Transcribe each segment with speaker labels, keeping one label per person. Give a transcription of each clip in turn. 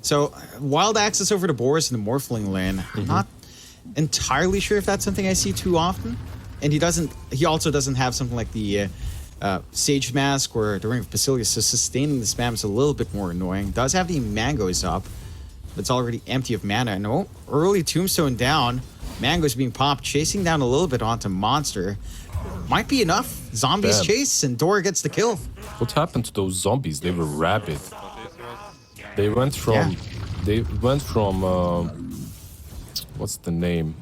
Speaker 1: So, wild access over to Boris in the Morphling lane. I'm not entirely sure if that's something I see too often. And he also doesn't have something like the Sage Mask or the Ring of Basilius, so sustaining the spam is a little bit more annoying. Does have the Mangoes up, but it's already empty of mana. No, early Tombstone down. Mangoes being popped, chasing down a little bit onto Monster. Might be enough. Zombies chase, and Dora gets the kill.
Speaker 2: What happened to those zombies? They were rabid. They went from... what's the name?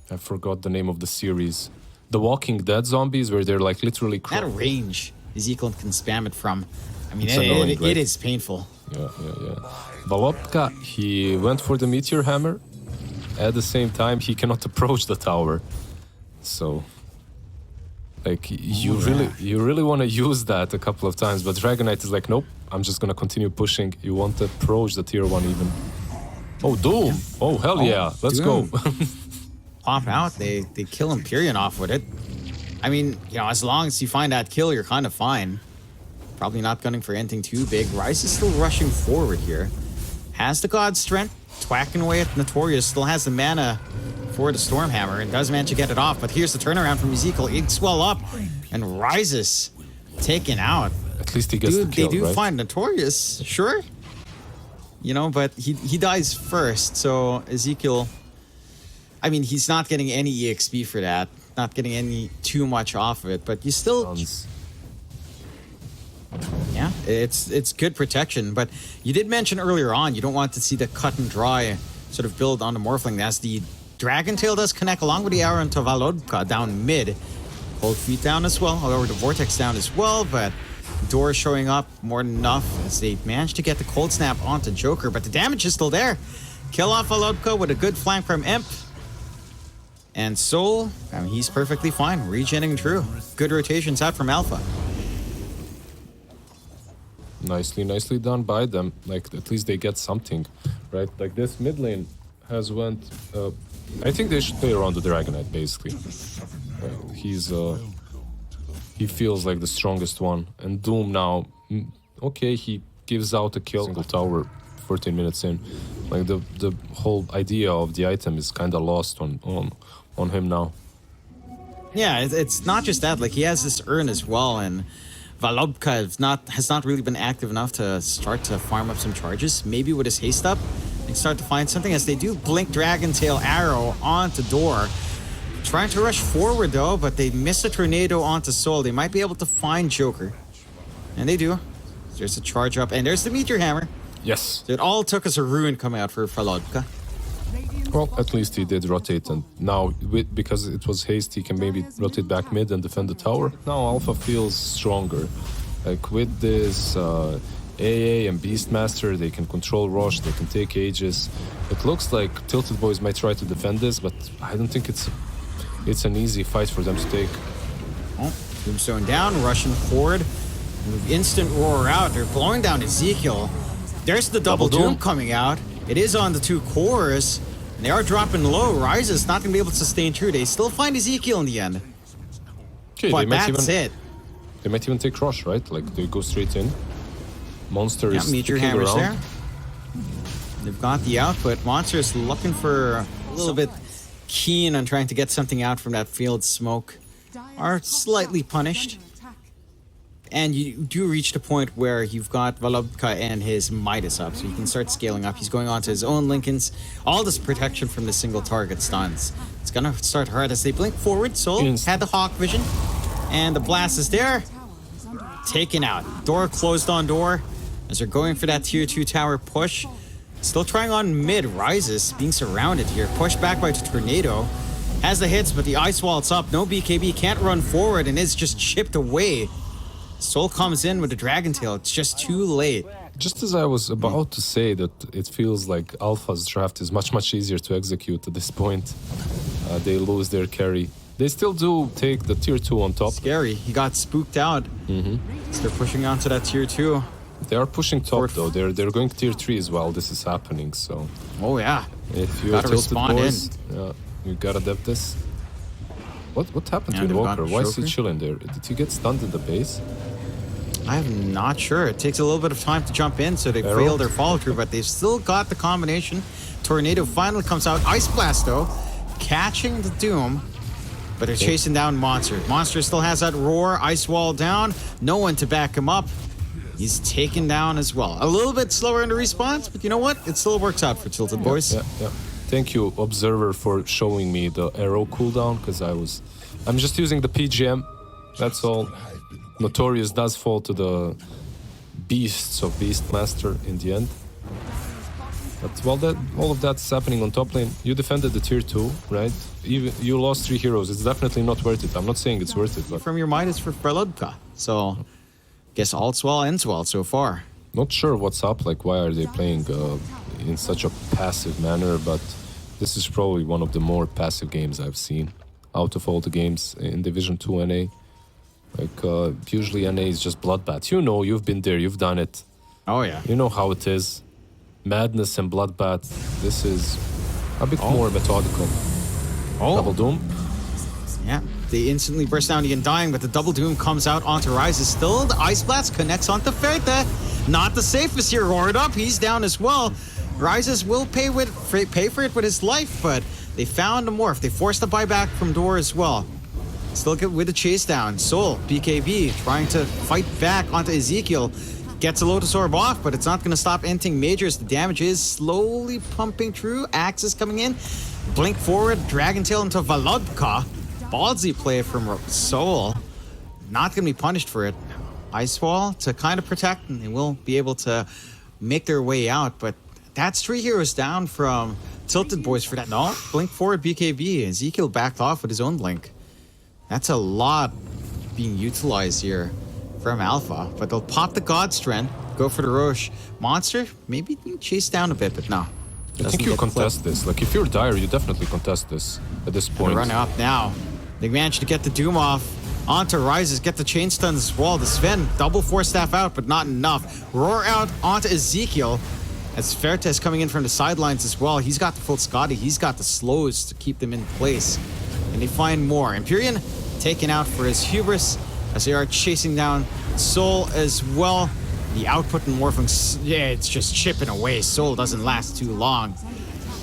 Speaker 2: I forgot the name of the series. The Walking Dead zombies, where they're like literally...
Speaker 1: At a range, Ezekiel can spam it from. I mean,
Speaker 2: annoying, right?
Speaker 1: It is painful.
Speaker 2: Yeah. Volodka, he went for the Meteor Hammer. At the same time, he cannot approach the tower. So... like, you really want to use that a couple of times, but Dragonite is like, nope, I'm just going to continue pushing. You want to approach the tier 1 even. Oh, Doom! Oh, hell yeah, let's
Speaker 1: Doom.
Speaker 2: go.
Speaker 1: Pop out, they kill Empyrean off with it. I mean, you know, as long as you find that kill, you're kind of fine. Probably not gunning for anything too big. Rice is still rushing forward here. Has the God Strength, twacking away at Notorious, still has the mana for the Stormhammer and does manage to get it off, but here's the turnaround from Ezekiel. He'd swell up and rises, taken out.
Speaker 2: At least he gets the kill,
Speaker 1: they do
Speaker 2: right?
Speaker 1: find Notorious, sure. You know, but he dies first, so Ezekiel... I mean, he's not getting any EXP for that, not getting any too much off of it, but you still... Yeah, it's good protection, but you did mention earlier on you don't want to see the cut and dry sort of build on the Morphling. As the Dragon Tail does connect along with the arrow into Volodka down mid. Cold Feet down as well, however the Vortex down as well, but Door showing up more than enough as they managed to get the Cold Snap onto Joker, but the damage is still there. Kill off Volodka with a good flank from Imp. And Soul, I mean, he's perfectly fine, regenerating true. Good rotations out from Alpha.
Speaker 2: Nicely done by them. Like, at least they get something, right? Like, this mid lane has went... I think they should play around the Dragonite, basically. He feels like the strongest one. And Doom now, okay, he gives out a kill. Single tower, 14 minutes in. Like, the whole idea of the item is kind of lost on him now.
Speaker 1: Yeah, it's not just that. Like, he has this urn as well, and Volodka has not really been active enough to start to farm up some charges. Maybe with his haste up, they start to find something as they do blink Dragon Tail arrow onto Door. Trying to rush forward though, but they miss a tornado onto Soul. They might be able to find Joker. And they do. There's a charge up, and there's the Meteor Hammer.
Speaker 2: Yes.
Speaker 1: So it all took us a ruin coming out for Volodka.
Speaker 2: Well, at least he did rotate, and now, because it was haste, he can maybe rotate back mid and defend the tower. Now Alpha feels stronger. Like, with this AA and Beastmaster, they can control Rosh, they can take Aegis. It looks like TiltedBoys might try to defend this, but I don't think it's an easy fight for them to take.
Speaker 1: Oh, Tombstone down, rushing forward. Move instant roar out. They're blowing down Ezekiel. There's the double doom coming out. It is on the two cores. They are dropping low. Ryze is not going to be able to sustain true. They still find Ezekiel in the end.
Speaker 2: Okay,
Speaker 1: but that's it.
Speaker 2: They might even take Rush, right? Like, they go straight in. Monster is
Speaker 1: Meteor Hammer's there. They've got the output. Monster is looking for a little bit keen on trying to get something out from that field smoke. Are slightly punished. And you do reach the point where you've got Volodka and his Midas up, so you can start scaling up. He's going on to his own Lincolns. All this protection from the single target stuns. It's gonna start hard as they blink forward. Soul had the Hawk vision. And the blast is there. Taken out. Door closed on Door as they're going for that tier 2 tower push. Still trying on mid. Rises being surrounded here. Pushed back by the Tornado. Has the hits, but the Ice Walt's up. No BKB, can't run forward and is just chipped away. Soul comes in with the Dragon Tail. It's just too late.
Speaker 2: Just as I was about to say that it feels like Alpha's draft is much easier to execute at this point. They lose their carry. They still do take the tier 2 on top.
Speaker 1: Scary. He got spooked out. So they're pushing on to that tier 2.
Speaker 2: They are pushing top though. They're going tier 3 as well. This is happening, so...
Speaker 1: Oh yeah.
Speaker 2: If you
Speaker 1: gotta
Speaker 2: tilted
Speaker 1: respond
Speaker 2: boys, yeah, you gotta dep this. What happened to Invoker? Why is he chilling there? Did he get stunned in the base?
Speaker 1: I'm not sure. It takes a little bit of time to jump in, so they
Speaker 2: Arrow.
Speaker 1: fail their follow through, but they've still got the combination. Tornado finally comes out. Ice Blast, though, catching the Doom, but they're chasing down Monster. Monster still has that roar, Ice Wall down, no one to back him up. He's taken down as well. A little bit slower in the response, but you know what? It still works out for Tilted Boys.
Speaker 2: Yeah. Thank you, Observer, for showing me the arrow cooldown, because I'm just using the PGM. That's all. Notorious does fall to the beasts of Beastmaster in the end. But while all of that's happening on top lane, you defended the tier 2, right? You lost 3 heroes. It's definitely not worth it. I'm not saying it's worth it, but
Speaker 1: From your mind is for Frelodka. So, guess all's well ends well so far.
Speaker 2: not sure what's up. Like, why are they playing in such a passive manner? But this is probably one of the more passive games I've seen out of all the games in Division 2 NA. Like, usually NA is just bloodbath. You know, you've been there, you've done it.
Speaker 1: Oh, yeah.
Speaker 2: You know how it is. Madness and bloodbath. This is a bit more methodical. Double Doom.
Speaker 1: Yeah, they instantly burst down again, dying, but the Double Doom comes out onto Ryze. Still, the Ice Blast connects onto Ferte. Not the safest here. Roared up, he's down as well. Ryze will pay for it with his life, but they found a morph. They forced the buyback from Door as well. Still get with the chase down. Soul, BKB, trying to fight back onto Ezekiel. Gets a Lotus Orb off, but it's not going to stop anything major as the damage is slowly pumping through. Axes coming in. Blink forward, Dragon Tail into Volodka. Ballsy play from Soul. Not going to be punished for it. Ice Wall to kind of protect, and they will be able to make their way out. But that's 3 heroes down from Tilted Boys for that. No, Blink forward, BKB. Ezekiel backed off with his own Blink. That's a lot being utilized here from Alpha. But they'll pop the God Strength, go for the Roche. Monster, maybe chase down a bit, but no.
Speaker 2: I think you contest this. Like, if you're Dire, you definitely contest this at this point.
Speaker 1: Run up now. They managed to get the Doom off. Onto Rises, get the chain stuns as well. The Sven, double Force Staff out, but not enough. Roar out onto Ezekiel. As Ferte is coming in from the sidelines as well. He's got the full Scotty. He's got the slows to keep them in place. And they find more. Empyrean taken out for his hubris as they are chasing down Soul as well. The output in Morphling, yeah, it's just chipping away. Soul doesn't last too long.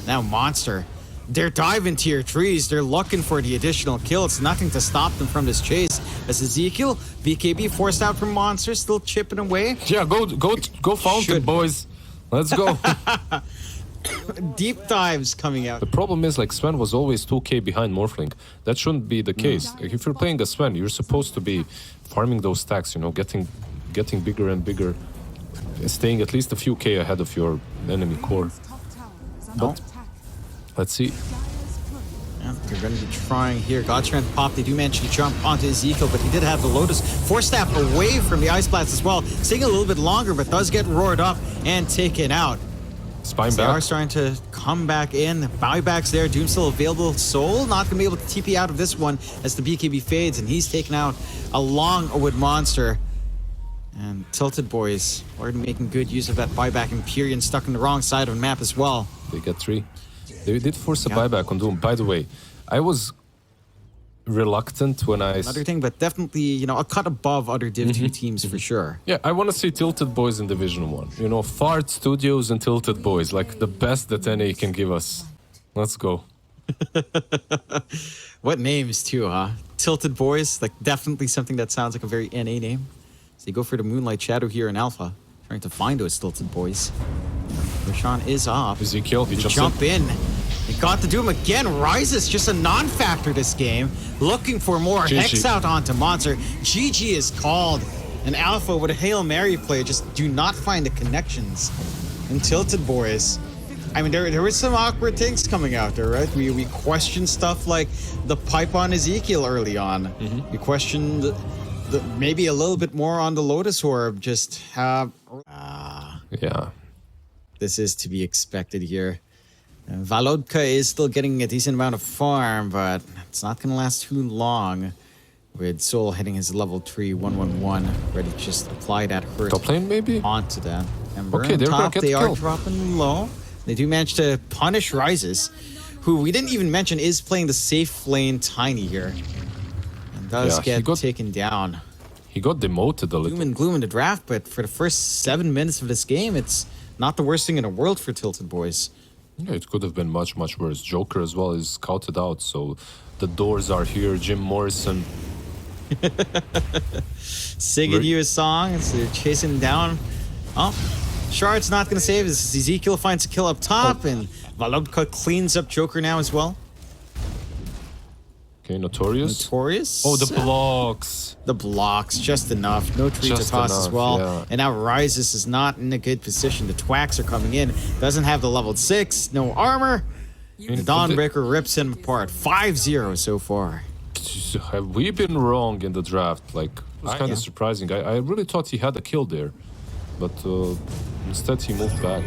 Speaker 1: Now Monster. They're diving tier 3s. They're looking for the additional kill. It's nothing to stop them from this chase. As Ezekiel, BKB forced out from Monster, still chipping away.
Speaker 2: Yeah, go Fountain, boys. Let's go.
Speaker 1: Deep dives coming out.
Speaker 2: The problem is, like, Sven was always 2k behind Morphling. That shouldn't be the case. Like, if you're playing a Sven, you're supposed to be farming those stacks, you know, getting bigger and bigger, staying at least a few k ahead of your enemy core. But let's see.
Speaker 1: Yeah, they're going to be trying here. God Strength pop. They do manage to jump onto Ezekiel, but he did have the Lotus Force Staff away from the Ice Blast as well. Staying a little bit longer, but does get roared up and taken out.
Speaker 2: Spine
Speaker 1: They
Speaker 2: back.
Speaker 1: are starting to come back in. Buybacks there. Doom still available. Soul not going to be able to TP out of this one as the BKB fades, and he's taken out along with Monster. And Tilted Boys are making good use of that buyback. Empyrean stuck on the wrong side of the map as well.
Speaker 2: They get 3. They did force a buyback on Doom. By the way, I was reluctant when I...
Speaker 1: Another thing, but definitely, you know, a cut above other Div 2 teams for sure.
Speaker 2: Yeah, I want to see Tilted Boys in Division 1. You know, Fart Studios and Tilted Boys, like the best that NA can give us. Let's go.
Speaker 1: What names too, huh? Tilted Boys, like definitely something that sounds like a very NA name. So you go for the Moonlight Shadow here in Alpha, trying to find those Tilted Boys. Roshan is off.
Speaker 2: Ezekiel, he
Speaker 1: They
Speaker 2: jumps
Speaker 1: jump in. They got the Doom again. Rises just a non-factor this game. Looking for more.
Speaker 2: GG.
Speaker 1: Hex out onto Monster. GG is called. And Alpha with a Hail Mary play just do not find the connections. And Tilted Boys. I mean, there was some awkward things coming out there, right? We questioned stuff like the pipe on Ezekiel early on. We questioned maybe a little bit more on the Lotus Orb. Just have...
Speaker 2: Yeah.
Speaker 1: This is to be expected here. Volodka is still getting a decent amount of farm, but it's not going to last too long. With Soul hitting his level 3, 111, ready to just apply that hurt
Speaker 2: Top lane, maybe?
Speaker 1: onto that. And
Speaker 2: Okay,
Speaker 1: on
Speaker 2: they're gonna
Speaker 1: top,
Speaker 2: get
Speaker 1: they
Speaker 2: the
Speaker 1: are
Speaker 2: kill.
Speaker 1: dropping low. They do manage to punish Rises, who we didn't even mention is playing the safe lane Tiny here. And does
Speaker 2: Yeah, he
Speaker 1: get
Speaker 2: got-
Speaker 1: taken down.
Speaker 2: He got demoted a little.
Speaker 1: Doom and gloom in the draft, but for the first 7 minutes of this game, it's not the worst thing in the world for TiltedBoys.
Speaker 2: Yeah, it could have been much, much worse. Joker as well is scouted out, so the doors are here. Jim Morrison.
Speaker 1: Singing you a song, so they're chasing down. Oh, Shard's not going to save this. Ezekiel finds a kill up top, and Volodka cleans up Joker now as well.
Speaker 2: Okay, Notorious.
Speaker 1: Notorious.
Speaker 2: Oh, the blocks.
Speaker 1: The blocks, just enough. No tree
Speaker 2: Just
Speaker 1: to toss as
Speaker 2: enough,
Speaker 1: well.
Speaker 2: yeah.
Speaker 1: And now Rises is not in a good position. The Twacks are coming in. Doesn't have the level 6. No armor. The Dawnbreaker rips him apart. 5-0 so far.
Speaker 2: Have we been wrong in the draft? Like, it was kind of surprising. I really thought he had a kill there. But instead he moved back.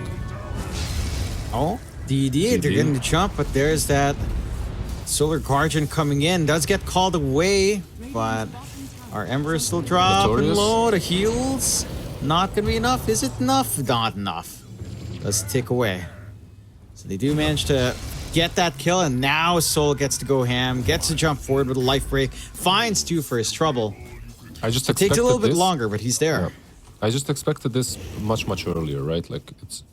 Speaker 1: Oh, DD, they're getting the jump, but there's that Solar Guardian coming in. Does get called away, but our Ember is still dropping
Speaker 2: Notorious.
Speaker 1: low. The heals, not going to be enough. Is it enough? Not enough. Let's take away. So they do manage to get that kill, and now Soul gets to go ham, gets to jump forward with a life break, finds 2 for his trouble.
Speaker 2: I just
Speaker 1: It takes a little bit longer, but he's there.
Speaker 2: Yeah. I just expected this much, much earlier, right? Like, it's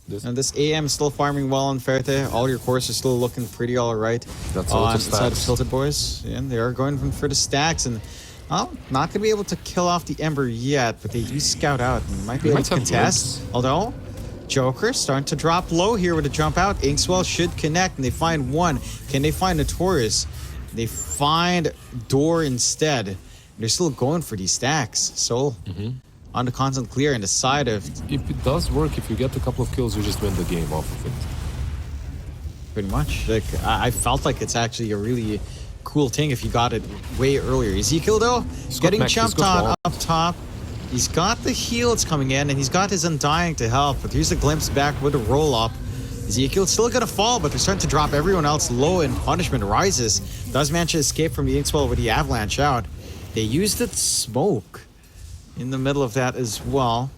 Speaker 2: this.
Speaker 1: And this AM is still farming well on Ferte. All your cores are still looking pretty all right.
Speaker 2: That's all
Speaker 1: on
Speaker 2: the
Speaker 1: the side of
Speaker 2: stacks.
Speaker 1: TiltedBoys. And they are going for the stacks. And not going to be able to kill off the Ember yet, but they do scout out and might be able to
Speaker 2: have
Speaker 1: contest.
Speaker 2: woods.
Speaker 1: Although, Joker starting to drop low here with a jump out. Inkswell should connect, and they find 1. Can they find Notorious? They find Door instead. They're still going for these stacks. Soul on the constant clear and the side of
Speaker 2: If it does work, if you get a couple of kills, you just win the game off of it.
Speaker 1: pretty much. Like I felt like it's actually a really cool thing if you got it way earlier. Ezekiel though, getting
Speaker 2: mech, he's
Speaker 1: jumped
Speaker 2: got
Speaker 1: on
Speaker 2: wall.
Speaker 1: up top. He's got the heals coming in, and he's got his Undying to help. But here's a glimpse back with a roll up. Ezekiel's still gonna fall, but they're starting to drop everyone else low, and punishment rises. Does manage to escape from the Inkswell with the avalanche out. They used the smoke in the middle of that as well.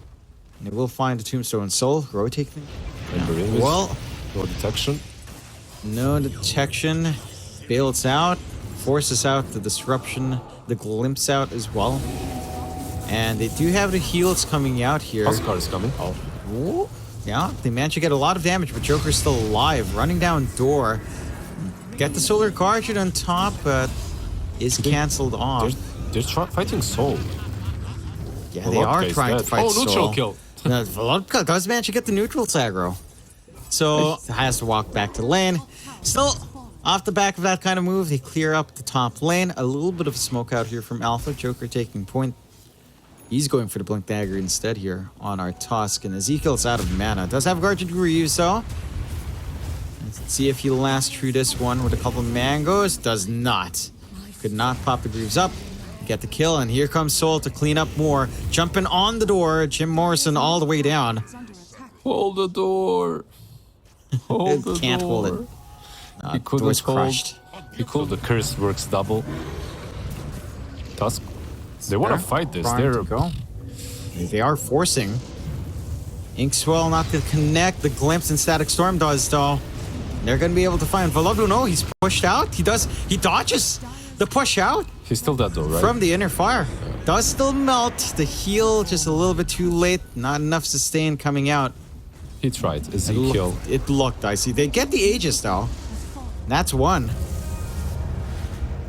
Speaker 1: And they will find the Tombstone Soul. Rotating.
Speaker 2: Ember Invis,
Speaker 1: Well,
Speaker 2: no detection.
Speaker 1: no detection. Bails out. Forces out the disruption. The glimpse out as well. And they do have the heals coming out here.
Speaker 2: Huskar is coming. Oh.
Speaker 1: Ooh, yeah, they managed to get a lot of damage, but Joker's still alive. Running down door. Get the Solar Guardian on top, but is cancelled off.
Speaker 2: They're fighting Soul.
Speaker 1: Yeah, they are
Speaker 2: Volodka
Speaker 1: trying to
Speaker 2: is
Speaker 1: fight
Speaker 2: dead. Oh, neutral
Speaker 1: Soul.
Speaker 2: kill.
Speaker 1: No, Volodka does manage to get the neutral aggro. So has to walk back to lane. Still, off the back of that kind of move, they clear up the top lane. A little bit of smoke out here from Alpha. Joker taking point. He's going for the Blink Dagger instead here on our Tusk. And Ezekiel's out of mana. Does have Guardian to reuse though. Let's see if he lasts through this one with a couple of mangoes. Does not. Could not pop the Greaves up. Get the kill, and here comes Soul to clean up more. Jumping on the door. Jim Morrison all the way down.
Speaker 2: Hold the door. Hold the
Speaker 1: Can't
Speaker 2: door.
Speaker 1: hold it.
Speaker 2: He couldn't
Speaker 1: door's
Speaker 2: hold.
Speaker 1: crushed.
Speaker 2: He could. The curse works double. Tusk. They want to fight this.
Speaker 1: Trying to go. They are forcing. Inkswell not to connect. The Glimpse and Static Storm does though. They're gonna be able to find Volodka. No, he's pushed out. He dodges the push out
Speaker 2: He's still dead though, right?
Speaker 1: from the inner fire. Does still melt. The heal just a little bit too late. Not enough sustain coming out.
Speaker 2: He tried. Ezekiel.
Speaker 1: It looked dicey. They get the Aegis though. That's one.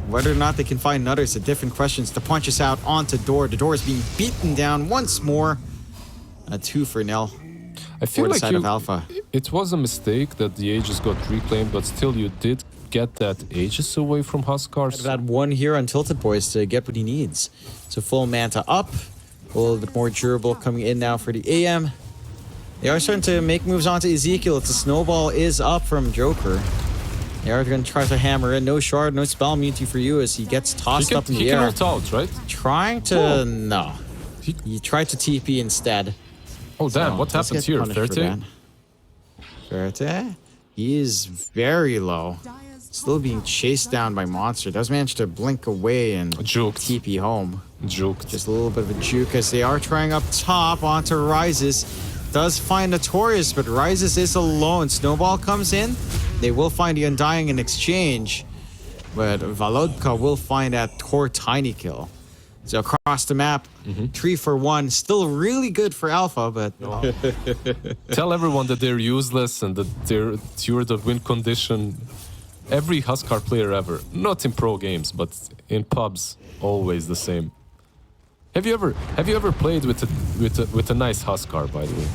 Speaker 1: Whether or not they can find another is a different question. The punch is out onto door. The door is being beaten down once more. A 2 for nil.
Speaker 2: I feel
Speaker 1: for the
Speaker 2: like
Speaker 1: side of Alpha.
Speaker 2: it was a mistake that the Aegis got reclaimed, but still you did get that Aegis away from Huskar.
Speaker 1: That one here on TiltedBoys to get what he needs. So full Manta up. A little bit more durable coming in now for the AM. They are starting to make moves onto Ezekiel. It's a snowball is up from Joker. They are going to try to hammer in. No shard, no spell immunity for you as he gets tossed up in
Speaker 2: He
Speaker 1: the
Speaker 2: can
Speaker 1: air.
Speaker 2: ult out, right?
Speaker 1: Trying to...
Speaker 2: Oh.
Speaker 1: No. He tried to TP instead.
Speaker 2: Oh damn,
Speaker 1: So,
Speaker 2: what
Speaker 1: let's
Speaker 2: happens
Speaker 1: get
Speaker 2: here?
Speaker 1: punished for
Speaker 2: Ferte?
Speaker 1: that. Ferte? He is very low. Still being chased down by Monster. Does manage to blink away and
Speaker 2: Juked.
Speaker 1: TP home.
Speaker 2: Juked.
Speaker 1: Just a little bit of a juke as they are trying up top onto Rises. Does find Notorious, but Rises is alone. Snowball comes in. They will find the Undying in exchange. But Volodka will find that Tor Tiny kill. So across the map, 3 for 1. Still really good for Alpha, but...
Speaker 2: Tell everyone that they're useless and that you're the win condition. Every Huskar player ever, not in pro games, but in pubs, always the same. Have you ever played with a nice Huskar, by the way?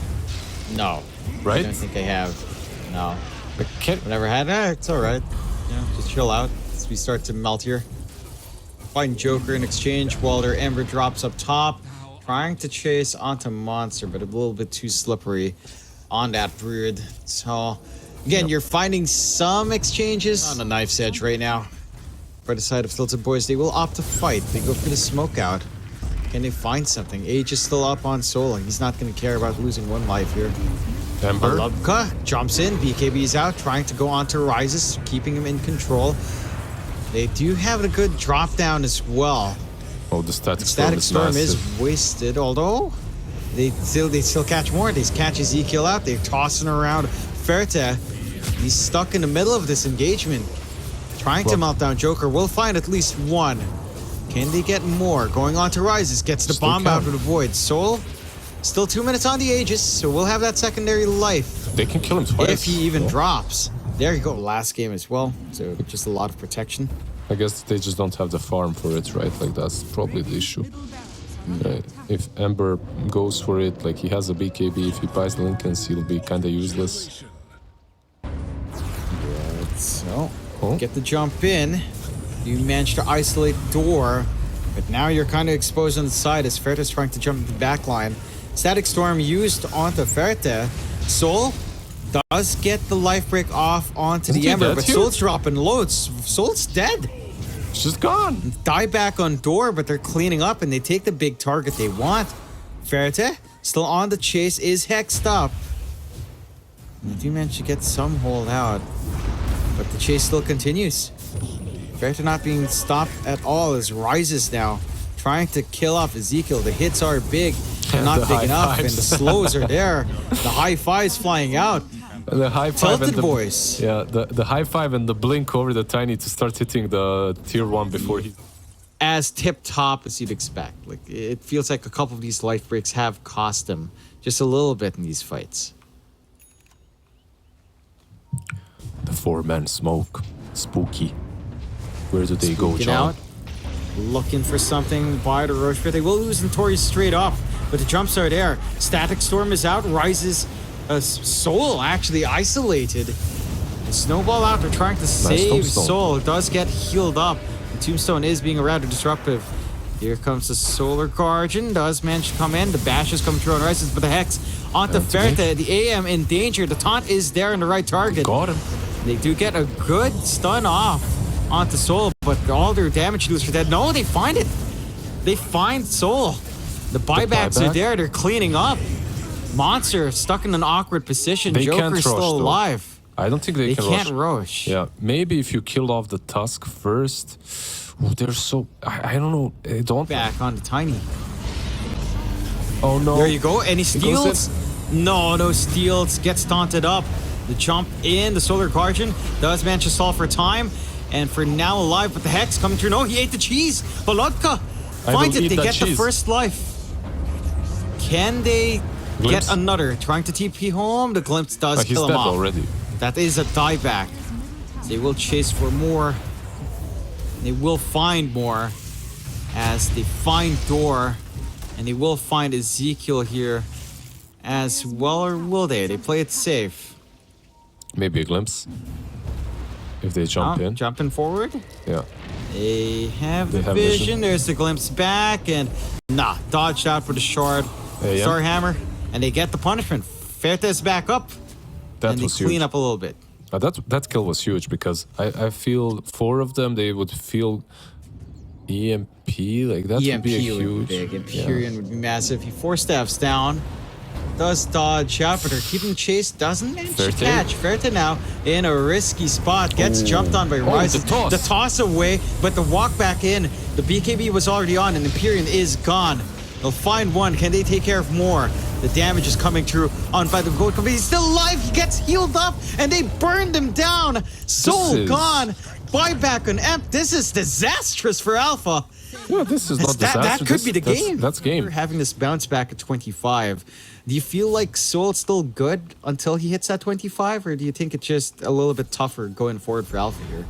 Speaker 1: No.
Speaker 2: Right?
Speaker 1: I don't think I have. No.
Speaker 2: Like,
Speaker 1: Never had. It's all right. Just chill out as we start to melt here. Find Joker in exchange while their Ember drops up top. Trying to chase onto Monster, but a little bit too slippery on that Brood. So, again, you're finding some exchanges on the knife's edge right now. For the side of TiltedBoys, they will opt to fight. They go for the smoke out. Can they find something? Age is still up on Soul. He's not going to care about losing 1 life here.
Speaker 2: Ember.
Speaker 1: Lubka jumps in. BKB is out, trying to go onto Rises, keeping him in control. They do have a good drop down as well.
Speaker 2: Oh, the static
Speaker 1: storm is wasted, although they still catch more. They catch Ezekiel out. They're tossing around Ferta. He's stuck in the middle of this engagement. Trying to melt down Joker. Will find at least 1. Can they get more? Going on to Rises. Gets the bomb out of the void. Soul, still 2 minutes on the Aegis, so we'll have that secondary life.
Speaker 2: They can kill him twice.
Speaker 1: If he even drops. There you go. Last game as well. So just a lot of protection.
Speaker 2: I guess they just don't have the farm for it, right? Like, that's probably the issue. Right. If Ember goes for it, like, he has a BKB. If he buys the Lincolns, he'll be kind of useless.
Speaker 1: So, get the jump in. You managed to isolate door, but now you're kind of exposed on the side as Ferta's trying to jump the back line. Static Storm used onto Ferta. Soul does get the life break off onto the Ember, but Soul's dropping loads. Soul's dead.
Speaker 2: She's gone.
Speaker 1: Die back on door, but they're cleaning up and they take the big target they want. Ferta, still on the chase, is hexed up. They do manage to get some hold out, but the chase still continues. Ferta not being stopped at all as Rises now, trying to kill off Ezekiel. The hits are big, not big enough, and the slows are there. The high fives flying out.
Speaker 2: The high five and
Speaker 1: TiltedBoys.
Speaker 2: Yeah, the high five and the blink over the Tiny to start hitting the tier 1 before he...
Speaker 1: As tip-top as you'd expect. Like, it feels like a couple of these life breaks have cost them just a little bit in these fights.
Speaker 2: The 4-man smoke. Spooky. Where do they go, John?
Speaker 1: Out, looking for something by the Roche Pit. They will lose Notorious straight up, but the jumps are there. Static Storm is out. Rises... Soul actually isolated. And Snowball out. They're trying to save Soul. Does get healed up. The Tombstone is being rather disruptive. Here comes the Solar Guardian. Does manage to come in. The bashes come through on Rises, but the Hex onto Ferta. The AM in danger. The taunt is there in the right target.
Speaker 2: Got him.
Speaker 1: They do get a good stun off onto Soul, but all their damage dealers are dead. No, they find it. They find Soul. The buybacks are there. They're cleaning up. Monster stuck in an awkward position. Joker's still alive.
Speaker 2: I don't think they can rush.
Speaker 1: They can't rush.
Speaker 2: Yeah, maybe if you killed off the Tusk first. Oh, they're so... I don't know. I don't...
Speaker 1: Back on the Tiny.
Speaker 2: Oh, no.
Speaker 1: There you go. Any steals? No steals. Gets taunted up. The jump in. The Solar Guardian does manage to stall for time. And for now alive, but the Hex coming through. No, he ate the cheese. Bolotka finds it. They get the first life. Can they... Get another, trying to TP home. The Glimpse does kill him off.
Speaker 2: Already.
Speaker 1: That is a dieback. They will chase for more. They will find more as they find Door, and they will find Ezekiel here as well, or will they? They play it safe.
Speaker 2: Maybe a glimpse. If they jump in.
Speaker 1: Jumping forward.
Speaker 2: Yeah.
Speaker 1: They have the vision. There's the Glimpse back, and dodged out for the shard. Starhammer. And they get the punishment. Ferta is back up. And they clean up a little bit.
Speaker 2: That kill was huge because I feel 4 of them, they would feel EMP. Like, that would be a huge...
Speaker 1: big. Empyrean would be massive. He 4 steps down. Does dodge out, but they're keeping chase. Doesn't manage to catch. Ferta now in a risky spot. Gets jumped on by Rises. The toss away, but the walk back in. The BKB was already on, and Empyrean is gone. They'll find one. Can they take care of more? The damage is coming through on by the Goat Company. He's still alive. He gets healed up, and they burned him down. Soul gone. Buyback on Emp. This is disastrous for Alpha.
Speaker 2: Yeah, this is not disaster.
Speaker 1: That could be the game.
Speaker 2: That's game.
Speaker 1: We're having this bounce back at 25. Do you feel like Soul's still good until he hits that 25, or do you think it's just a little bit tougher going forward for Alpha here?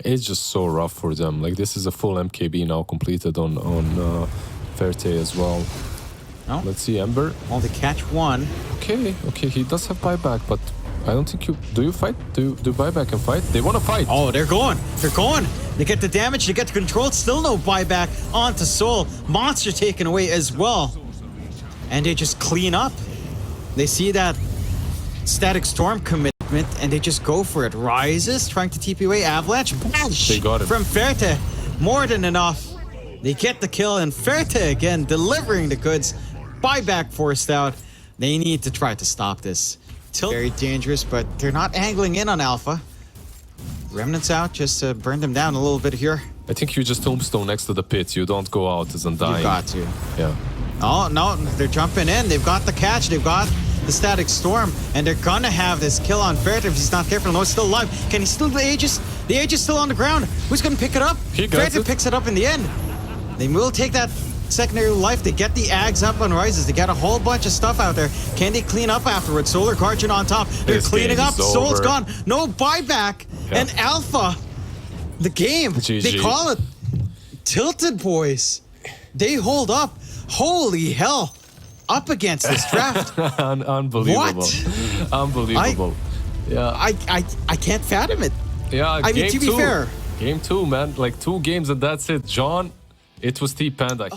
Speaker 2: It's just so rough for them. Like, this is a full MKB now completed on Ferte as well.
Speaker 1: No.
Speaker 2: Let's see, Ember.
Speaker 1: Only catch one.
Speaker 2: Okay, he does have buyback, but I don't think you... Do you fight? Do buyback and fight? They want to fight.
Speaker 1: Oh, they're going. They're going. They get the damage, they get the control. Still no buyback onto Soul. Monster taken away as well. And they just clean up. They see that Static Storm commitment, and they just go for it. Rises, trying to TP away. Avalanche.
Speaker 2: They got it.
Speaker 1: From Ferte. More than enough. They get the kill, and Ferte again delivering the goods. Buyback forced out. They need to try to stop this. Very dangerous, but they're not angling in on Alpha. Remnants out just to burn them down a little bit here.
Speaker 2: I think you just tombstone next to the pit. You don't go out as undying.
Speaker 1: You got to.
Speaker 2: Yeah.
Speaker 1: Oh, no, they're jumping in. They've got the catch. They've got the Static Storm. And they're gonna have this kill on Ferte if he's not careful. No, it's still alive. Can he still do the Aegis? The Aegis is still on the ground. Who's gonna pick it up? Ferte picks it up in the end. They will take that secondary life. They get the Ags up on Rises. They got a whole bunch of stuff out there. Can they clean up afterwards? Solar Guardian on top. They're cleaning up. Soul's gone. No buyback. Yeah. And Alpha, the game,
Speaker 2: GG.
Speaker 1: They call it TiltedBoys. They hold up. Holy hell. Up against this draft.
Speaker 2: Unbelievable.
Speaker 1: What?
Speaker 2: Unbelievable. Yeah.
Speaker 1: I can't fathom it.
Speaker 2: Yeah,
Speaker 1: I mean, to be fair.
Speaker 2: Game 2, man. Like 2 games and that's it. John, it was T-Panda.